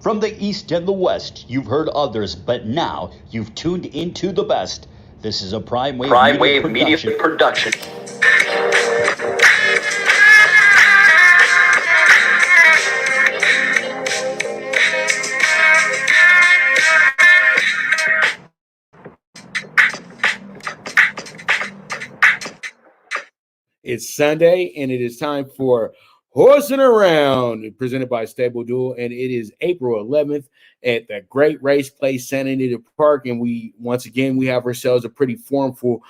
From the East and the West, you've heard others, but now you've tuned into the best. This is a Prime Wave Media production. It's Sunday, and it is time for Horsin Around, presented by Stable Duel, and it is April 11th at the Great Race Place, Santa Anita Park, and we have ourselves a pretty formful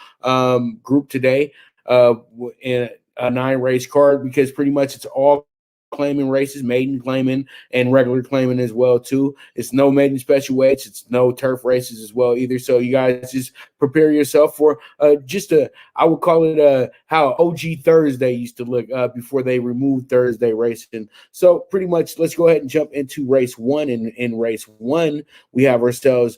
group today, in a 9-race card, because pretty much it's all claiming races, maiden claiming and regular claiming as well too. It's no maiden special weights, it's no turf races as well either. So you guys just prepare yourself for I would call it how OG Thursday used to look before they removed Thursday racing. So pretty much let's go ahead and jump into race one. In race one, we have ourselves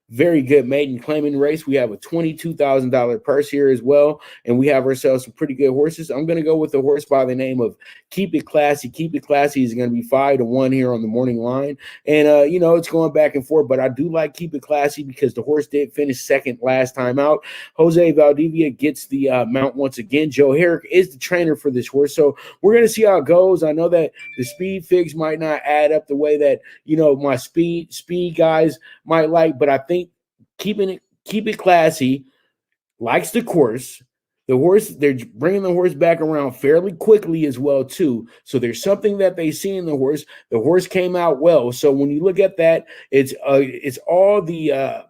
very good maiden claiming race. We have a $22,000 purse here as well, and we have ourselves some pretty good horses. I'm going to go with a horse by the name of Keep It Classy. Keep It Classy is going to be 5-1 here on the morning line, and it's going back and forth, but I do like Keep It Classy because the horse did finish second last time out. Jose Valdivia gets the mount once again. Joe Herrick is the trainer for this horse, so we're going to see how it goes. I know that the speed figs might not add up the way that my speed guys might like, but I think Keep It Classy likes the course. The horse, they're bringing the horse back around fairly quickly as well too. So there's something that they see in the horse. The horse came out well. So when you look at that, it's all the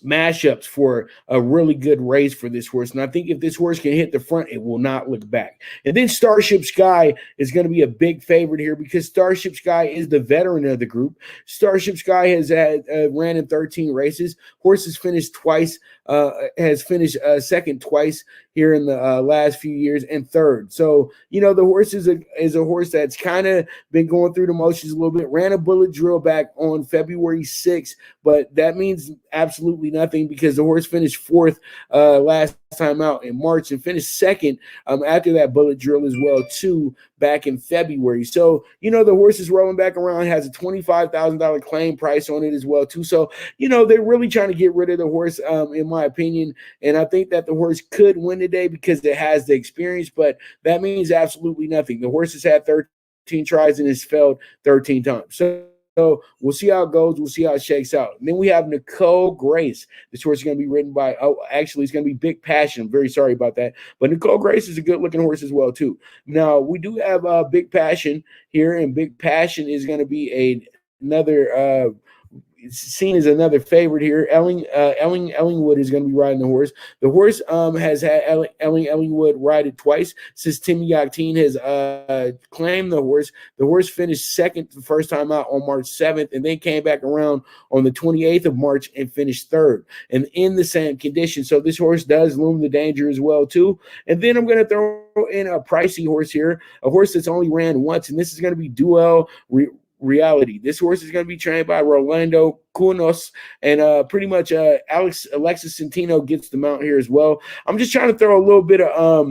mashups for a really good race for this horse. And I think if this horse can hit the front, it will not look back. And then Starship Sky is going to be a big favorite here because Starship Sky is the veteran of the group. Starship Sky has ran in 13 races. Horse has finished twice, has finished second twice here in the last few years, and third. So, the horse is a horse that's kind of been going through the motions a little bit. Ran a bullet drill back on February 6th, but that means absolutely nothing because the horse finished fourth last time out in March and finished second after that bullet drill as well too back in February. So the horse is rolling back around, has a $25,000 claim price on it as well too. So they're really trying to get rid of the horse in my opinion, and I think that the horse could win today because it has the experience, but that means absolutely nothing. The horse has had 13 tries and has failed 13 times. So we'll see how it goes. We'll see how it shakes out. And then we have Nicole Grace. This horse is going to be ridden by, it's going to be Big Passion. I'm very sorry about that. But Nicole Grace is a good-looking horse as well, too. Now, we do have Big Passion here, and Big Passion is going to be another seen as another favorite here. Ellingwood is going to be riding the horse. The horse has had Ellingwood ride it twice since Timmy Octane has claimed the horse. The horse finished second the first time out on March 7th and then came back around on the 28th of March and finished third and in the same condition. So this horse does loom the danger as well too. And then I'm going to throw in a pricey horse here, a horse that's only ran once, and this is going to be Duel Reality. This horse is going to be trained by Rolando Cunos, and pretty much Alexis Centino gets the mount here as well. I'm just trying to throw a little bit of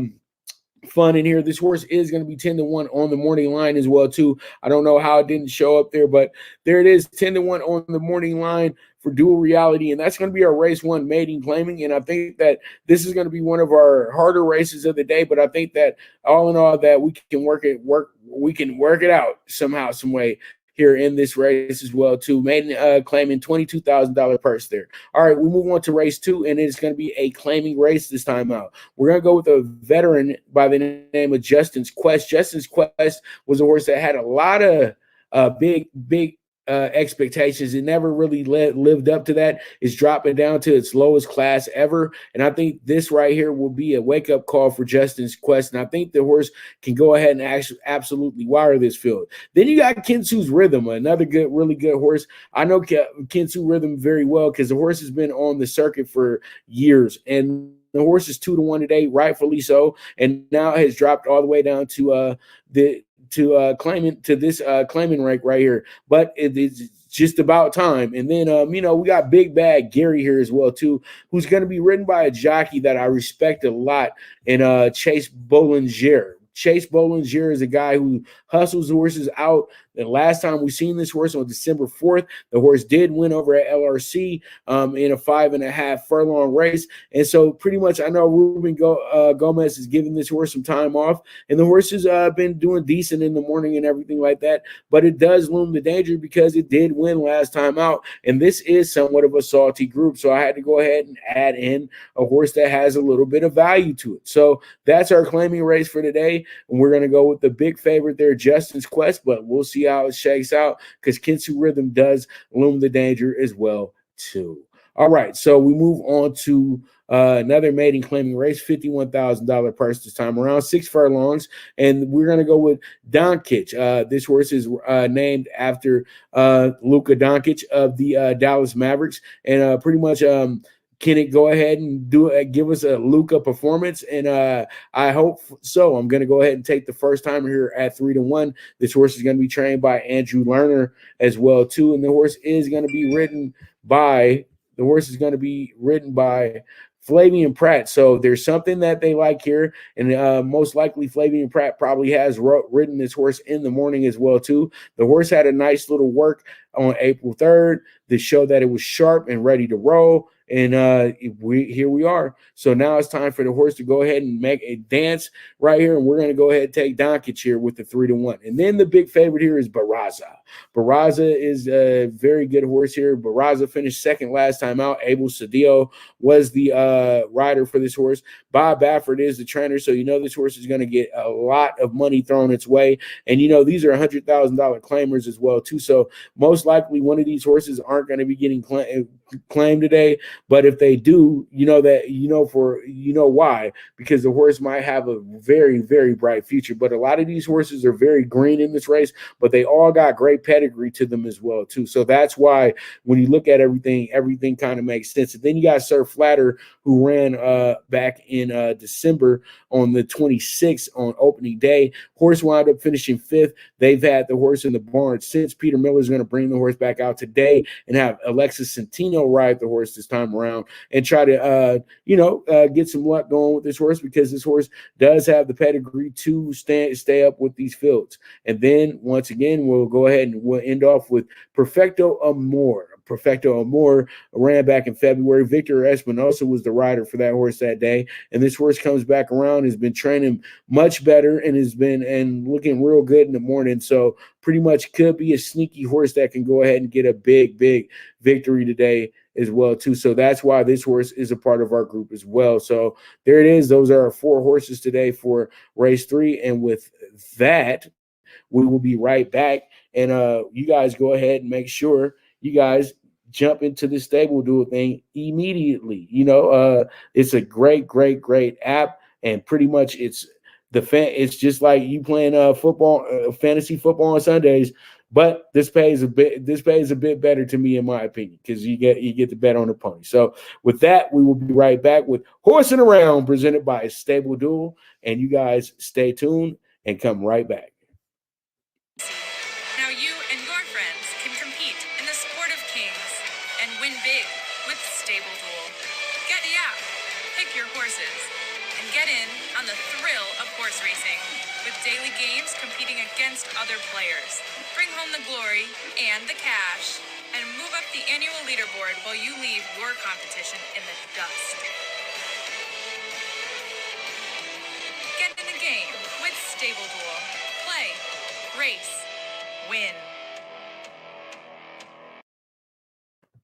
fun in here. This horse is going to be 10-1 on the morning line as well too. I don't know how it didn't show up there, but there it is, 10-1 on the morning line for Duel Reality, and that's going to be our race one maiden claiming. And I think that this is going to be one of our harder races of the day, but I think that all in all that we can work it out somehow, some way here in this race as well too. Maiden claiming $22,000 purse there. All right, we move on to race two, and it's going to be a claiming race this time out. We're going to go with a veteran by the name of Justin's Quest. Justin's Quest was a horse that had a lot of big expectations. It never really lived up to that. It's dropping down to its lowest class ever. And I think this right here will be a wake-up call for Justin's Quest. And I think the horse can go ahead and actually absolutely wire this field. Then you got Kinsu's Rhythm, another really good horse. I know Kinsu Rhythm very well because the horse has been on the circuit for years. And the horse is 2-1 today, rightfully so. And now has dropped all the way down to claiming rank right here, but it's just about time. And then we got Big Bad Gary here as well too, who's going to be ridden by a jockey that I respect a lot, and Chase Bollinger. Chase Bollinger is a guy who hustles horses out. The last time we seen this horse on December 4th, the horse did win over at LRC in a 5.5 furlong race. And so pretty much I know Ruben Gomez is giving this horse some time off, and the horse has been doing decent in the morning and everything like that. But it does loom the danger because it did win last time out, and this is somewhat of a salty group. So I had to go ahead and add in a horse that has a little bit of value to it. So that's our claiming race for today, and we're going to go with the big favorite there, Justin's Quest, but we'll see how it shakes out because Kinsu Rhythm does loom the danger as well too. All right, so we move on to another maiden claiming race, $51,000 purse this time around, 6 furlongs, and we're going to go with Doncic. This horse is named after Luka Doncic of the Dallas Mavericks, and pretty much can it go ahead and give us a Luka performance? And I hope so. I'm going to go ahead and take the first timer here at 3-1. This horse is going to be trained by Andrew Lerner as well too, and the horse is going to be ridden by Flavian Pratt. So there's something that they like here, and most likely Flavian Pratt probably has ridden this horse in the morning as well too. The horse had a nice little work on April 3rd to show that it was sharp and ready to roll. And here we are. So now it's time for the horse to go ahead and make a dance right here. And we're going to go ahead and take Doncic here with the 3-1. And then the big favorite here is Barraza. Barraza is a very good horse here. Barraza finished second last time out. Abel Cedillo was the rider for this horse. Bob Baffert is the trainer. So you know this horse is going to get a lot of money thrown its way. And you know these are $100,000 claimers as well too. So most likely one of these horses aren't going to be getting claimed today. But if they do, you know why, because the horse might have a very, very bright future. But a lot of these horses are very green in this race, but they all got great pedigree to them as well too. So that's why when you look at everything kind of makes sense. And then you got Sir Flatter, who ran back in December on the 26th on opening day. Horse wound up finishing 5th. They've had the horse in the barn since. Peter Miller's going to bring the horse back out today and have Alexis Centino ride the horse this time around and try to get some luck going with this horse, because this horse does have the pedigree to stay up with these fields. And then once again, we'll go ahead and we'll end off with Perfecto Amor. Perfecto Amor ran back in February. Victor Espinosa was the rider for that horse that day. And this horse comes back around, has been training much better, and has been looking real good in the morning. So pretty much could be a sneaky horse that can go ahead and get a big, big victory today as well too. So that's why this horse is a part of our group as well. So there it is. Those are our 4 horses today for race 3. And with that, we will be right back. And you guys go ahead and make sure you guys jump into the Stable Duel thing immediately. It's a great, great, great app, and pretty much it's just like you playing football, fantasy football on Sundays. But this pays a bit better to me, in my opinion, because you get to bet on the pony. So with that, we will be right back with Horsin' Around, presented by Stable Duel, and you guys stay tuned and come right back. Now you and your friends can compete in the sport of kings and win big with Stable Duel. Get the app, pick your horses, and get in on the thrill of horse racing with daily games competing against other players. Bring home the glory and the cash, and move up the annual leaderboard while you leave your competition in the dust. Get in the game with Stable Duel. Play, race, win.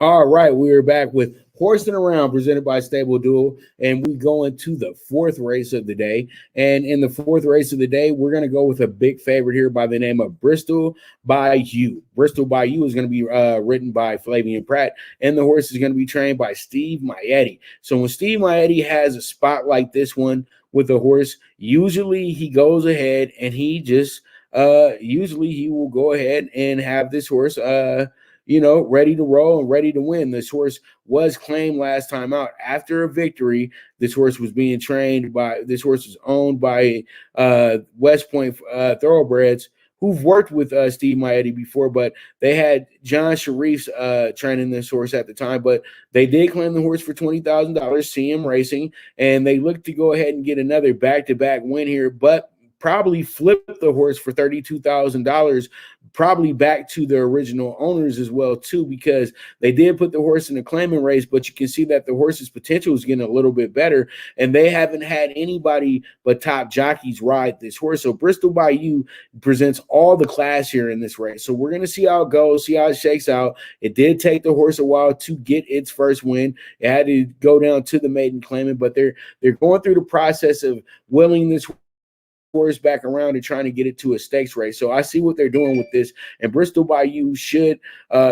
All right, we're back with Horsin' Around, presented by Stable Duel, and we go into the 4th race of the day. And in the 4th race of the day, we're going to go with a big favorite here by the name of Bristol Bayou. Bristol Bayou is going to be ridden by Flavian Pratt, and the horse is going to be trained by Steve Maietti. So when Steve Maietti has a spot like this one with a horse, usually he goes ahead and he just usually he will go ahead and have this horse ready to roll and ready to win. This horse was claimed last time out after a victory. This horse was owned by West Point Thoroughbreds, who've worked with Steve Maietti before, but they had John Sharif's training this horse at the time. But they did claim the horse for $20,000, CM Racing, and they looked to go ahead and get another back-to-back win here. But probably flip the horse for $32,000, probably back to the original owners as well too, because they did put the horse in the claiming race, but you can see that the horse's potential is getting a little bit better, and they haven't had anybody but top jockeys ride this horse. So Bristol Bayou presents all the class here in this race. So we're going to see how it goes, see how it shakes out. It did take the horse a while to get its first win. It had to go down to the maiden claiming, but they're going through the process of willing this horse back around and trying to get it to a stakes race. So I see what they're doing with this, and Bristol Bayou should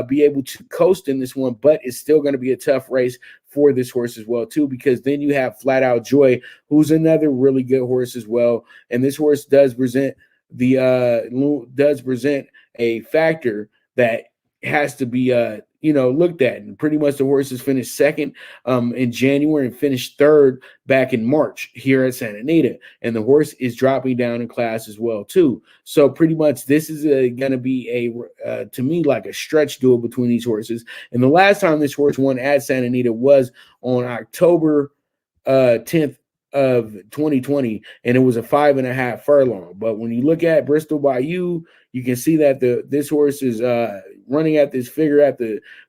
be able to coast in this one, but it's still going to be a tough race for this horse as well too, because then you have Flat Out Joy, who's another really good horse as well, and this horse does present a factor that has to be looked at. And pretty much the horses finished second in January and finished third back in March here at Santa Anita, and the horse is dropping down in class as well too. So pretty much this is going to be to me like a stretch duel between these horses. And the last time this horse won at Santa Anita was on October 10th of 2020, and it was a 5.5 furlong. But when you look at Bristol Bayou, you can see that this horse is running at this figure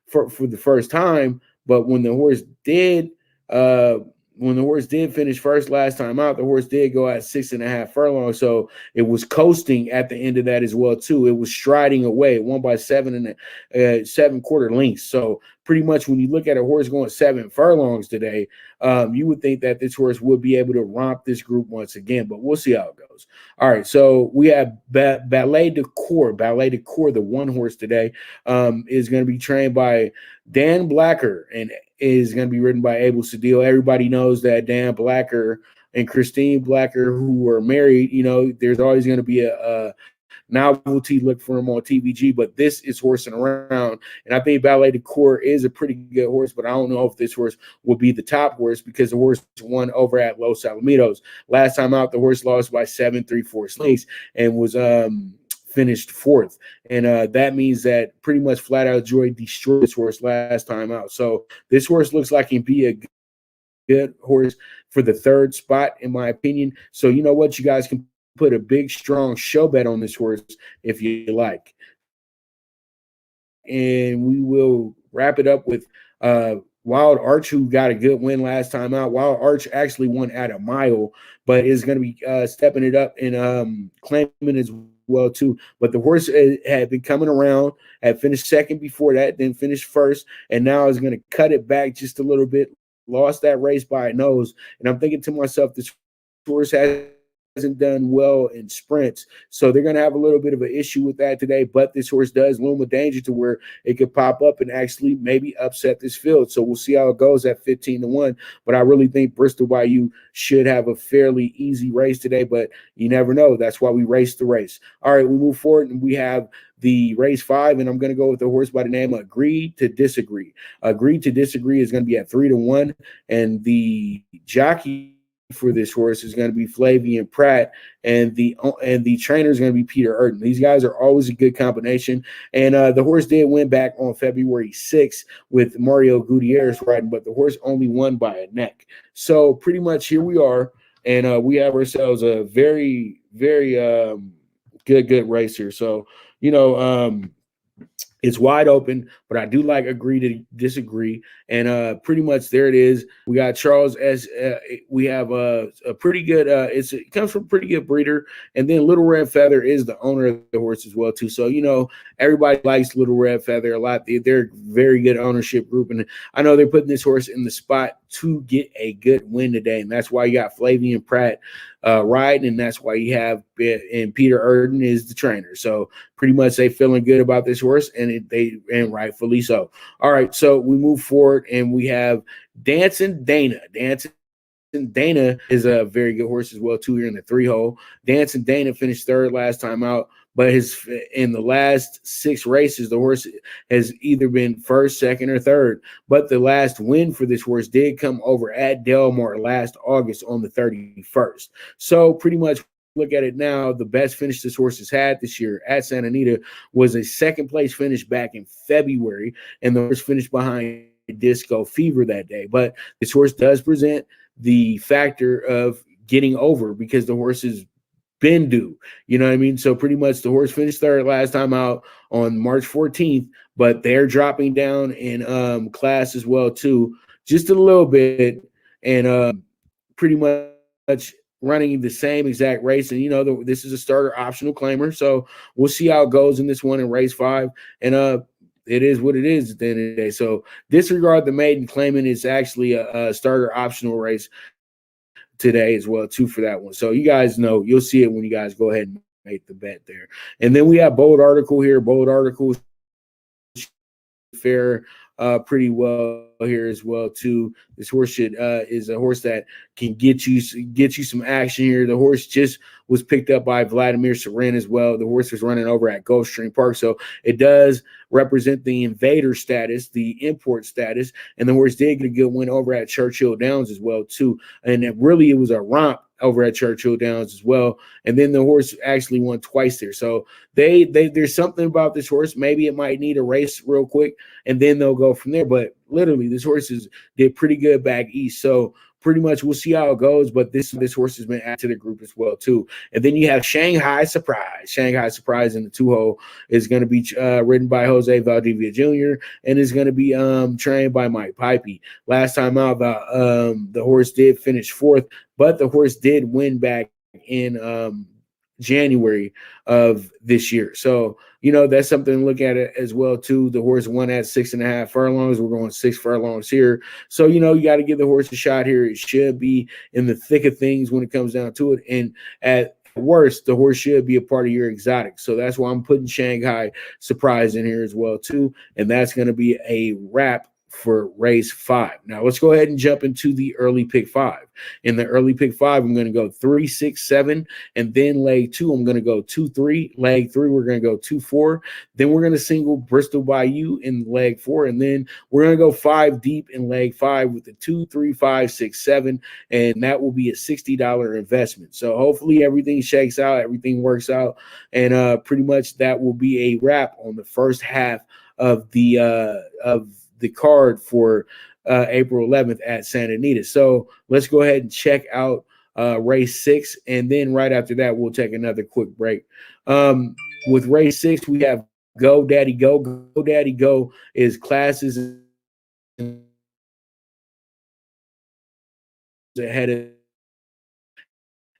for the first time. But when the horse did finish first last time out, the horse did go at 6.5 furlongs. So it was coasting at the end of that as well too. It was striding away. It won by 7.25 lengths. So pretty much when you look at a horse going 7 furlongs today, you would think that this horse would be able to romp this group once again, but we'll see how it goes. All right, so we have Ballet de Cour. Ballet de Cour, the one horse today, is going to be trained by Dan Blacker and is going to be ridden by Abel Cedillo. Everybody knows that Dan Blacker and Christine Blacker, who were married, there's always going to be a novelty look for him on TVG, but this is horsing around, and I think Ballet de Cour is a pretty good horse, but I don't know if this horse will be the top horse because the horse won over at Los Alamitos. Last time out, the horse lost by 7 3/4 lengths and was finished fourth, and that means that pretty much Flat Out Joy destroyed this horse last time out. So this horse looks like he can be a good horse for the third spot, in my opinion. So you know what, you guys can put a big, strong show bet on this horse if you like. And we will wrap it up with Wild Arch, who got a good win last time out. Wild Arch actually won at a mile, but is going to be stepping it up and claiming as well too. But the horse had been coming around, had finished second before that, then finished first, and now is going to cut it back just a little bit. Lost that race by a nose, and I'm thinking to myself, this horse hasn't done well in sprints, so they're going to have a little bit of an issue with that today. But this horse does loom a danger to where it could pop up and actually maybe upset this field. So we'll see how it goes at 15-1. But I really think Bristol Bayou should have a fairly easy race today, but you never know. That's why we race the race. All right, we move forward and we have the race 5, and I'm going to go with the horse by the name of Agree to Disagree. Agree to Disagree is going to be at 3-1, and the jockey for this horse is going to be Flavian Pratt, and the trainer is going to be Peter Urton. These guys are always a good combination, and the horse did win back on February 6th with Mario Gutierrez riding, but the horse only won by a neck. So pretty much here we are, and we have ourselves a very, very good race here. So it's wide open, but I do like Agree to Disagree. And pretty much there it is. We got Charles S. We have a pretty good, it comes from a pretty good breeder. And then Little Red Feather is the owner of the horse as well, too. So, everybody likes Little Red Feather a lot. They're a very good ownership group. And I know they're putting this horse in the spot to get a good win today. And that's why you got Flavian Pratt riding, and that's why you have, and Peter Urton is the trainer. So pretty much they feeling good about this horse, and rightfully so. All right, so we move forward and we have Dancing Dana. Dancing Dana is a very good horse as well too here in the 3-hole. Dancing Dana finished third last time out, but in the last 6 races, the horse has either been first, second, or third. But the last win for this horse did come over at Del Mar last August on the 31st. So pretty much look at it now, the best finish this horse has had this year at Santa Anita was a second place finish back in February, and the horse finished behind Disco Fever that day. But this horse does present the factor of getting over because the horse is been due. You know what I mean? So pretty much the horse finished third last time out on March 14th, but they're dropping down in class as well too, just a little bit, and pretty much running the same exact race. And this is a starter optional claimer, so we'll see how it goes in this one in race 5. And it is what it is at the end of the day. So disregard the maiden claiming it's actually a starter optional race today as well too for that one. So you guys know, you'll see it when you guys go ahead and make the bet there. And then we have bold article here. Bold article fare pretty well here as well too. This horse is a horse that can get you some action here. The horse just was picked up by Vladimir Sorin as well. The horse was running over at Gulfstream Park, so it does represent the invader status, the import status, and the horse did get a good win over at Churchill Downs as well too. And it was a romp over at Churchill Downs as well. And then the horse actually won twice there. So there's something about this horse. Maybe it might need a race real quick, and then they'll go from there. But literally, this horse did pretty good back east. So pretty much we'll see how it goes. But this horse has been added to the group as well too. And then you have Shanghai Surprise. Shanghai Surprise in the 2-hole is going to be ridden by Jose Valdivia Jr. and is going to be trained by Mike Pipey. Last time out, the horse did finish 4th, but the horse did win back in January of this year. So, that's something to look at it as well too. The horse won at 6.5 furlongs. We're going 6 furlongs here. So, you got to give the horse a shot here. It should be in the thick of things when it comes down to it. And at worst, the horse should be a part of your exotic. So that's why I'm putting Shanghai Surprise in here as well too. And that's going to be a wrap for race 5. Now let's go ahead and jump into the early pick 5. In the early pick 5, I'm going to go 3, 6, 7, and then leg 2, I'm going to go 2, 3. Leg 3, we're going to go 2, 4. Then we're going to single Bristol Bayou in leg 4, and then we're going to go 5 deep in leg 5 with the 2, 3, 5, 6, 7, and that will be a $60 investment. So hopefully everything shakes out, everything works out, and pretty much that will be a wrap on the first half of the card for April 11th at Santa Anita. So let's go ahead and check out race 6, and then right after that we'll take another quick break. With race 6, we have Go Daddy Go. Go Daddy Go is classes ahead of,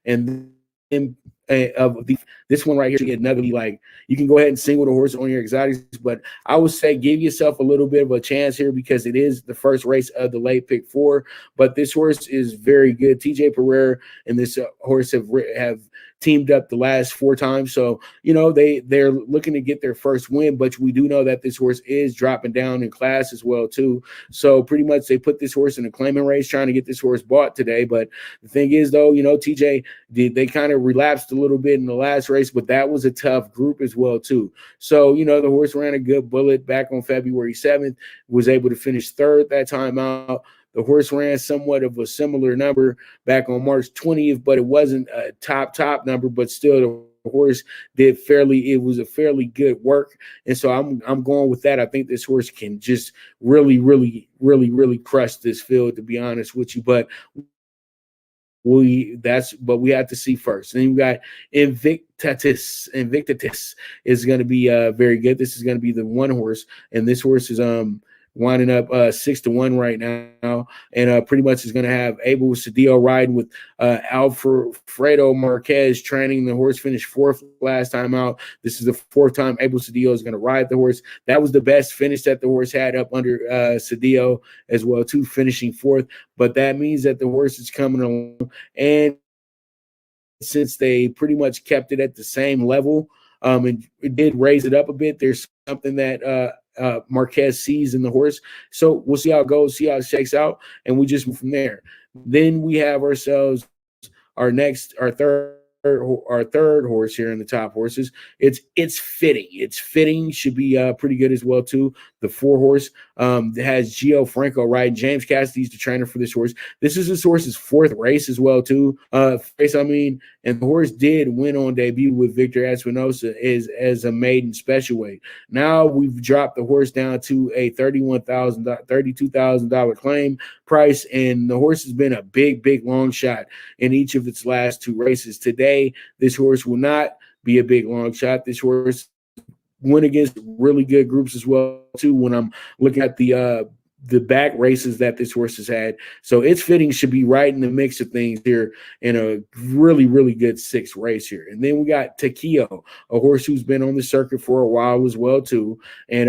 and then of this one right here, you get another, like, you can go ahead and single the horse on your exotics, but I would say give yourself a little bit of a chance here because it is the first race of the late pick 4. But this horse is very good. TJ Pereira and this horse have teamed up the last 4 times, so they're looking to get their first win. But we do know that this horse is dropping down in class as well too. So pretty much they put this horse in a claiming race, trying to get this horse bought today. But the thing is, though, TJ they kind of relapsed a little bit in the last race, but that was a tough group as well too. So the horse ran a good bullet back on February 7th, was able to finish 3rd that time out. The horse ran somewhat of a similar number back on March 20th, but it wasn't a top number, but still the horse it was a fairly good work. And so I'm going with that. I think this horse can just really crush this field, to be honest with you. But we have to see first. And then we got Invictus. Invictus is going to be very good. This is going to be the 1 horse, and this horse is winding up 6-1 right now, and pretty much is going to have Abel Cedillo riding with Alfredo Marquez training. The horse finished 4th last time out. This is the 4th time Abel Cedillo is going to ride the horse. That was the best finish that the horse had up under Cedillo as well too, finishing 4th. But that means that the horse is coming along, and since they pretty much kept it at the same level, and it did raise it up a bit, there's something that Marquez sees in the horse. So we'll see how it goes, see how it shakes out, and we just move from there. Then we have ourselves our third horse here in the top horses. It's fitting. It's fitting, should be pretty good as well too. The 4 horse that has Gio Franco riding. James Cassidy's the trainer for this horse. This is this horse's 4th race as well too. And the horse did win on debut with Victor Espinosa as a maiden special weight. Now we've dropped the horse down to a $32,000 claim price, and the horse has been a big long shot in each of its last 2 races. Today day. This horse will not be a big long shot. This horse went against really good groups as well too. When I'm looking at the back races that this horse has had, so its fitting should be right in the mix of things here in a really really good sixth race here. And then we got Takeo, a horse who's been on the circuit for a while as well too. And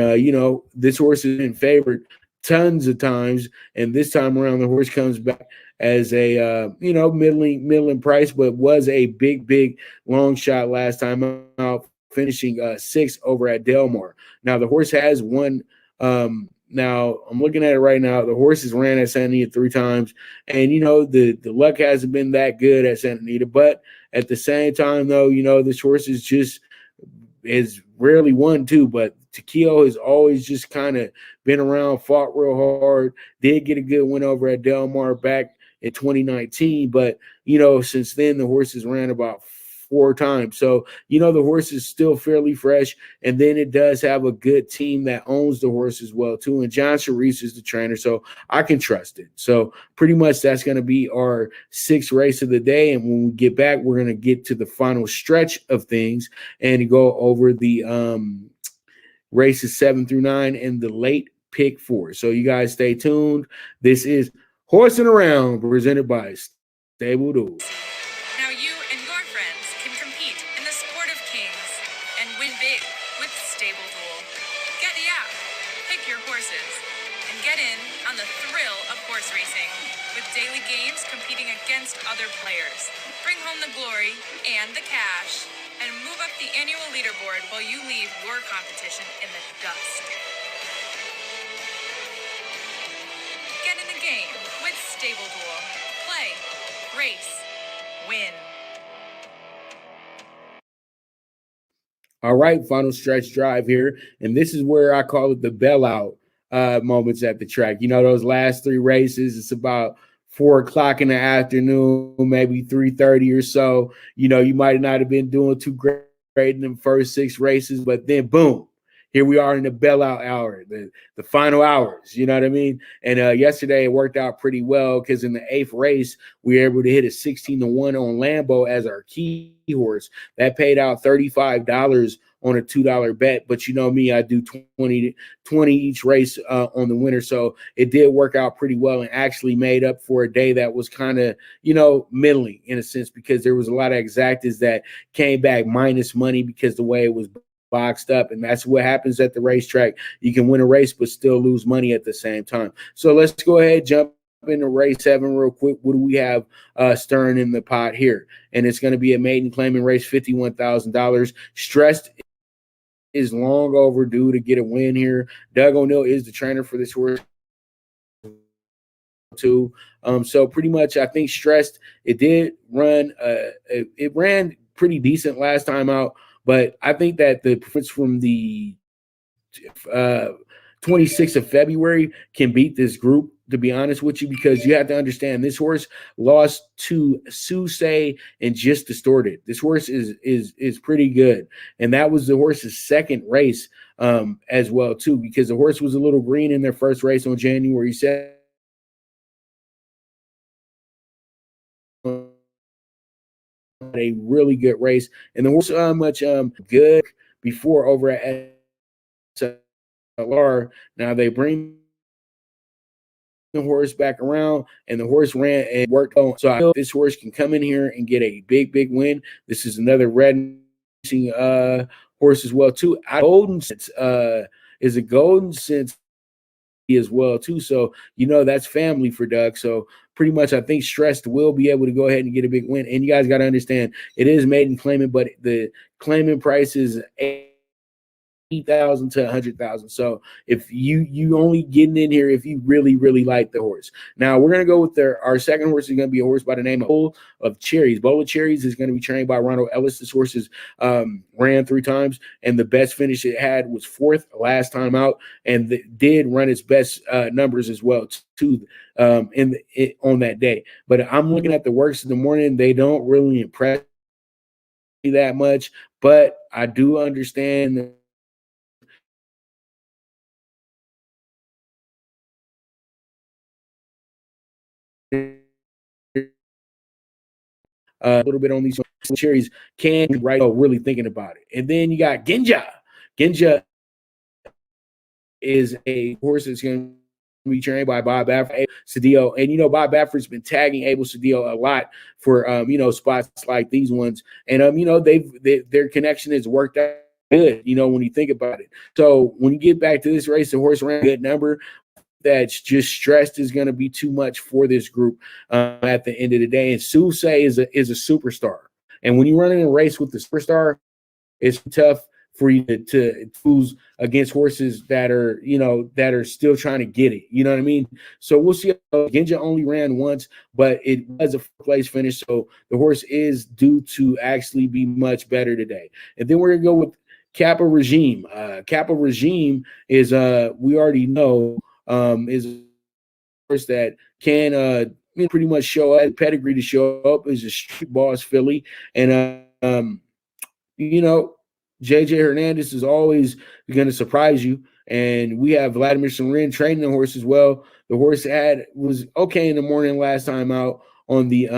this horse has been favored tons of times, and this time around the horse comes back as a middling price, but was a big long shot last time out, finishing sixth over at Delmar. Now the horse has won. Now I'm looking at it right now. The horse has ran at Santa Anita 3 times, and the luck hasn't been that good at Santa Anita. But at the same time, though, this horse is rarely won too. But Takeo has always just kind of been around, fought real hard. Did get a good win over at Delmar back in 2019, but since then the horse has ran about 4 times. So, the horse is still fairly fresh. And then it does have a good team that owns the horse as well, too. And John Sharice is the trainer, so I can trust it. So pretty much that's going to be our 6th race of the day. And when we get back, we're going to get to the final stretch of things and go over the races 7 through 9 and the late pick 4. So you guys stay tuned. This is Horsin' Around, presented by Stable Duel. Now you and your friends can compete in the sport of kings and win big with Stable Duel. Get the app, pick your horses, and get in on the thrill of horse racing with daily games competing against other players. Bring home the glory and the cash, and move up the annual leaderboard while you leave your competition in the dust. Get in the game with Stable Duel. Play, race, win. All right, final stretch drive here. And this is where I call it the bailout moments at the track. Those last 3 races, it's about 4 o'clock in the afternoon, maybe 3:30 or so. You might not have been doing too great in the first 6 races, but then boom, here we are in the bailout hour, the final hours. You know what I mean? And yesterday it worked out pretty well because in the 8th race, we were able to hit a 16-1 on Lambo as our key horse. That paid out $35 on a $2 bet. But you know me, I do 20 each race on the winner. So it did work out pretty well and actually made up for a day that was kind of, middling in a sense, because there was a lot of exactas that came back minus money because the way it was boxed up. And that's what happens at the racetrack. You can win a race but still lose money at the same time. So let's go ahead, jump into race 7 real quick. What do we have stirring in the pot here? And it's going to be a maiden claiming race, $51,000. Stressed is long overdue to get a win here. Doug O'Neill is the trainer for this horse too. So pretty much I think Stressed, it did run it ran pretty decent last time out, but I think that the performance from the 26th of February can beat this group, to be honest with you, because you have to understand this horse lost to Susay and Just Distorted. This horse is pretty good, and that was the horse's 2nd race as well too, because the horse was a little green in their first race on January 7th. A really good race, and the horse much good before over at SLR. Now they bring the horse back around, and the horse ran and worked on. So I know this horse can come in here and get a big win. This is another red horse as well too. Golden is a Golden Sense as well too. So that's family for Doug. So pretty much I think Stressed will be able to go ahead and get a big win. And you guys got to understand, it is maiden claiming, but the claiming price is 80,000 to 100,000. So if you only getting in here if you really like the horse. Now we're gonna go with our second horse is gonna be a horse by the name of Bowl of Cherries. Bowl of Cherries is gonna be trained by Ronald Ellis. This horse is ran 3 times, and the best finish it had was 4th last time out, and did run its best numbers as well too on that day. But I'm looking at the works in the morning; they don't really impress me that much. But I do understand a little bit on these cherries can right really thinking about it. And then you got Genja. Genja is a horse that's going to be trained by Bob Baffert, Cedillo. And, Bob Baffert's been tagging Abel Cedillo a lot for, spots like these ones. And, their connection has worked out good, when you think about it. So when you get back to this race, the horse ran a good number. That's just stressed is going to be too much for this group at the end of the day. And Suse is a superstar. And when you're running a race with the superstar, it's tough for you to lose against horses that are still trying to get it. You know what I mean? So we'll see. Genja only ran once, but it was a place finish. So the horse is due to actually be much better today. And then we're going to go with Kappa Regime. Kappa Regime is, we already know, is a horse that can pretty much show up, pedigree to show up, is a street boss filly. And, JJ Hernandez is always going to surprise you. And we have Vladimir Sorin training the horse as well. The horse was okay in the morning last time out on the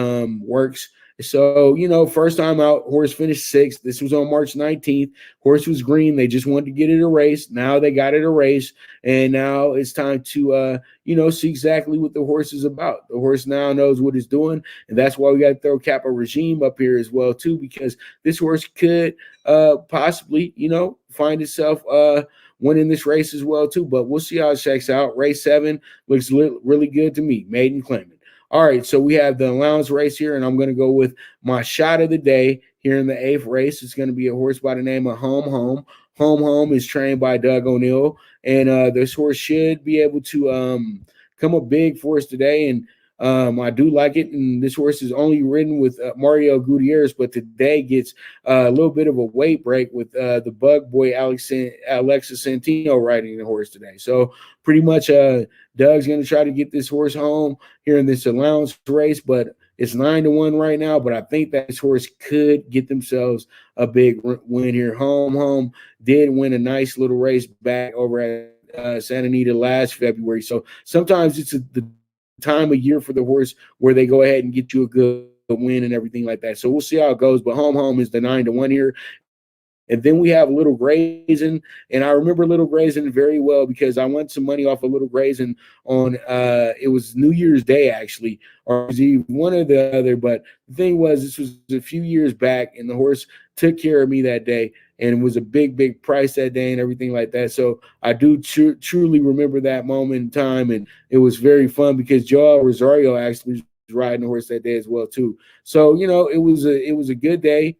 works. So, first time out, horse finished sixth. This was on March 19th. Horse was green. They just wanted to get it a race. Now they got it a race. And now it's time to, see exactly what the horse is about. The horse now knows what it's doing. And that's why we got to throw Kappa Regime up here as well, too, because this horse could possibly, find itself winning this race as well, too. But we'll see how it checks out. Race 7 looks really good to me. Maiden Claimant. All right, so we have the allowance race here, and I'm going to go with my shot of the day here in the 8th race. It's going to be a horse by the name of Home Home. Home Home is trained by Doug O'Neill, and this horse should be able to come up big for us today, and I do like it. And this horse is only ridden with Mario Gutierrez, but today gets a little bit of a weight break with the bug boy Alexis Santino riding the horse today. So pretty much Doug's going to try to get this horse home here in this allowance race, but it's 9-1 right now. But I think that this horse could get themselves a big win here. Home did win a nice little race back over at Santa Anita last February. So sometimes it's the time of year for the horse where they go ahead and get you a good win and everything like that. So we'll see how it goes. But Home is the 9-1 here. And then we have Little Grazing, and I remember Little Grazing very well because I won some money off of Little Grazing on it was New Year's Day actually, or one or the other. But the thing was, this was a few years back, and the horse took care of me that day, and it was a big price that day and everything like that. So I do truly remember that moment in time, and it was very fun because Joel Rosario actually was riding the horse that day as well too. So it was a good day.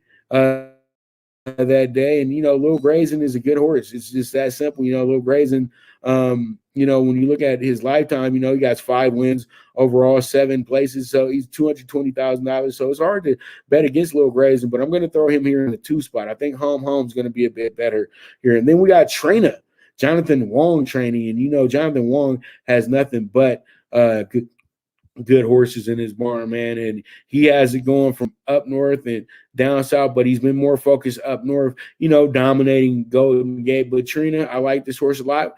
That day, and Little Grazing is a good horse. It's just that simple. Little Grazing, when you look at his lifetime, he got 5 wins overall, 7 places, so he's $220,000. So it's hard to bet against Little Grazing, but I'm going to throw him here in the 2 spot. I think Home's going to be a bit better here. And then we got Trainer Jonathan Wong training, and Jonathan Wong has nothing but good horses in his barn, man, and he has it going from up north and down south, but he's been more focused up north, dominating Golden Gate. But Trina, I like this horse a lot.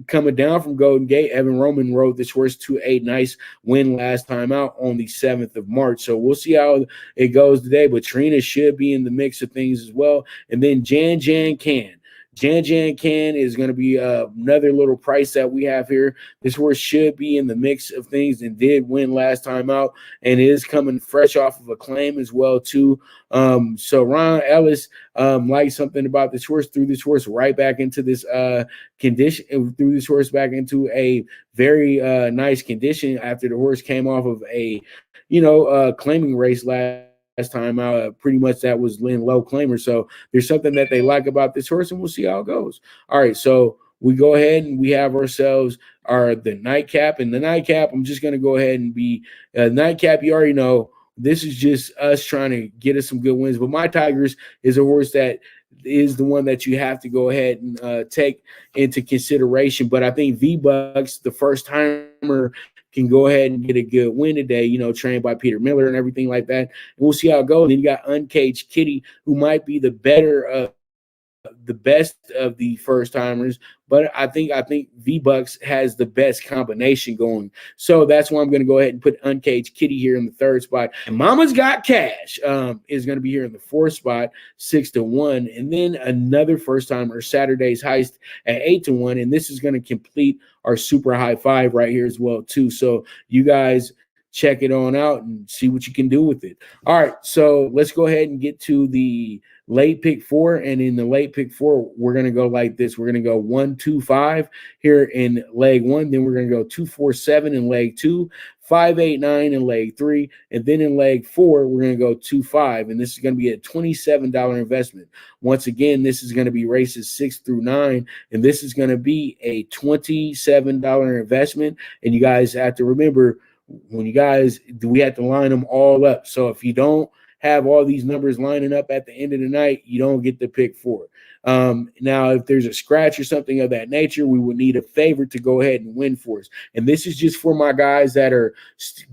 Coming down from Golden Gate, Evan Roman rode this horse to a nice win last time out on the 7th of March. So we'll see how it goes today, but Trina should be in the mix of things as well. And then Jan Can. Jan Can is going to be another little price that we have here. This horse should be in the mix of things and did win last time out and is coming fresh off of a claim as well too. So Ron Ellis liked something about this horse, threw this horse right back into this condition, threw this horse back into a very nice condition after the horse came off of a claiming race last time out. Pretty much that was Lynn Low claimer. So there's something that they like about this horse, and we'll see how it goes. All right, so we go ahead and we have ourselves the nightcap. And the nightcap, I'm just going to go ahead and be nightcap. You already know this is just us trying to get us some good wins. But my Tigers is a horse that is the one that you have to go ahead and take into consideration. But I think V-Bucks, the first timer, can go ahead and get a good win today, trained by Peter Miller and everything like that. And we'll see how it goes. And then you got Uncaged Kitty, who might be the better the best of the first timers, but I think V-Bucks has the best combination going. So that's why I'm going to go ahead and put Uncaged Kitty here in the third spot. And Mama's Got Cash is going to be here in the fourth spot, 6-1. And then another first timer, Saturday's Heist at 8-1. And this is going to complete our super high five right here as well, too. So you guys check it on out and see what you can do with it. All right, so let's go ahead and get to the late pick four. And in the late pick four, we're going to go like this. We're going to go 1, 2, 5 here in leg one. Then we're going to go 2, 4, 7 in leg two, 5, 8, 9 in leg three. And then in leg four, we're going to go 2, 5. And this is going to be a $27 investment. Once again, this is going to be races 6 through 9. And this is going to be a $27 investment. And you guys have to remember, we have to line them all up. So if you don't have all these numbers lining up at the end of the night, you don't get the pick four. Now, if there's a scratch or something of that nature, we would need a favorite to go ahead and win for us. And this is just for my guys that are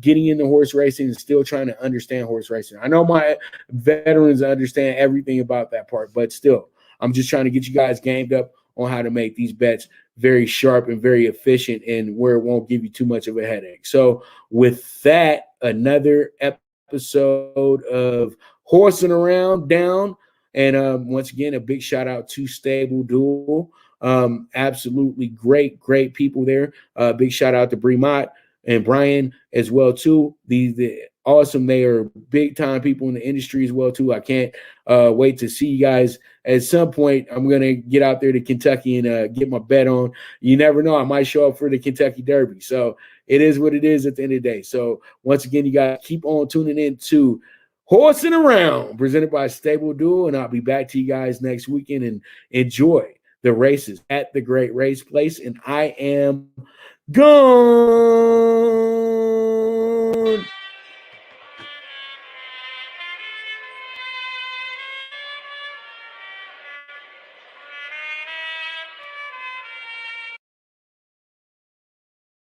getting into horse racing and still trying to understand horse racing. I know my veterans understand everything about that part, but still, I'm just trying to get you guys gamed up on how to make these bets very sharp and very efficient and where it won't give you too much of a headache. So with that, another episode of Horsing Around Down. And once again, a big shout out to Stable Duel. Absolutely great people there. Big shout out to Bremont and Brian as well too. The awesome. They are big time people in the industry as well too. I can't wait to see you guys at some point. I'm gonna get out there to Kentucky and get my bet on. You never know, I might show up for the Kentucky Derby. So it is what it is at the end of the day. So once again, you guys keep on tuning in to Horsing Around, presented by Stable Duel, and I'll be back to you guys next weekend and enjoy the races at the Great Race Place. And I am gone.